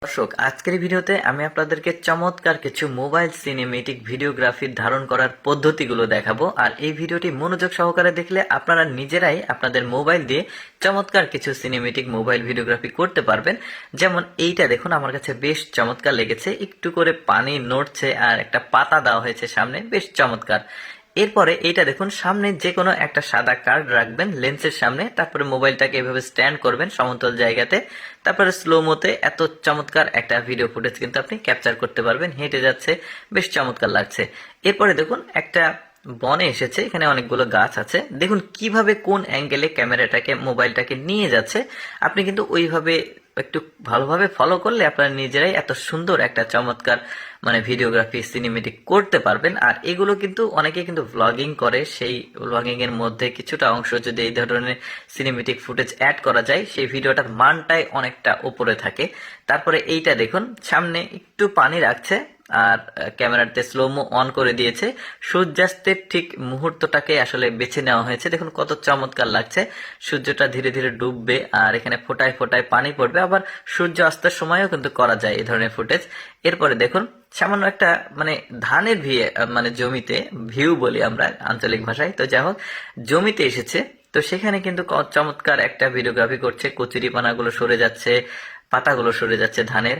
দর্শক, আজকের এই ভিডিওতে আমি আপনাদেরকে চমৎকার কিছু মোবাইল সিনেমেটিক ভিডিওগ্রাফির ধারণ করার পদ্ধতিগুলো দেখাবো। আর এই ভিডিওটি মনোযোগ সহকারে দেখলে আপনারা নিজেরাই আপনাদের মোবাইল দিয়ে চমৎকার কিছু সিনেমেটিক মোবাইল ভিডিওগ্রাফি করতে পারবেন। যেমন এইটা দেখুন, আমার কাছে বেশ চমৎকার লেগেছে। একটু করে পানি নড়ছে আর একটা পাতা দেওয়া হয়েছে সামনে, বেশ চমৎকার। এরপরে এইটা দেখুন, সামনে যে কোনো একটা সাদা কার্ড রাখবেন লেন্সের সামনে, তারপরে মোবাইলটাকে এভাবে স্ট্যান্ড করবেন সমতল জায়গাতে, তারপরে স্লোমোতে এত চমৎকার একটা ভিডিও ফুটেজ কিন্তু আপনি ক্যাপচার করতে পারবেন। হেঁটে যাচ্ছে, বেশ চমৎকার লাগছে। এরপরে দেখুন, একটা বনে এসেছে, এখানে অনেকগুলো গাছ আছে। দেখুন কিভাবে কোন অ্যাঙ্গেলে ক্যামেরাটাকে মোবাইলটাকে নিয়ে যাচ্ছে। আপনি কিন্তু ওইভাবে একটু ভালোভাবে ফলো করলে আপনারা নিজেরাই এত সুন্দর একটা চমৎকার ভিডিওগ্রাফি সিনেমেটিক করতে পারবেন। আর এগুলো কিন্তু অনেকে কিন্তু ভ্লগিং করে, সেই ভ্লগিং এর মধ্যে কিছুটা অংশ যদি এই ধরনের সিনেমেটিক ফুটেজ অ্যাড করা যায়, সেই ভিডিওটার মানটাই অনেকটা উপরে থাকে। তারপরে এইটা দেখুন, সামনে একটু পানি রাখছে আর ক্যামেরাতে স্লোমো অন করে দিয়েছে। সূর্যাস্তের ঠিক মুহূর্তটাকে আসলে বেছে নেওয়া হয়েছে। দেখুন কত চমৎকার লাগছে। সূর্যটা ধীরে ধীরে ডুববে আর এখানে ফোটায় ফোটায় পানি পড়বে। আবার সূর্য অস্তের সময়ও কিন্তু করা যায় এই ধরনের ফুটেজ। এরপরে দেখুন, সামান্য একটা ধানের জমিতে ভিউ বলি আমরা আঞ্চলিক ভাষায়, তো যাই হোক জমিতে এসেছে। তো সেখানে কিন্তু চমৎকার একটা ভিডিওগ্রাফি করছে। কচুরিপানাগুলো সরে যাচ্ছে, পাতাগুলো সরে যাচ্ছে ধানের।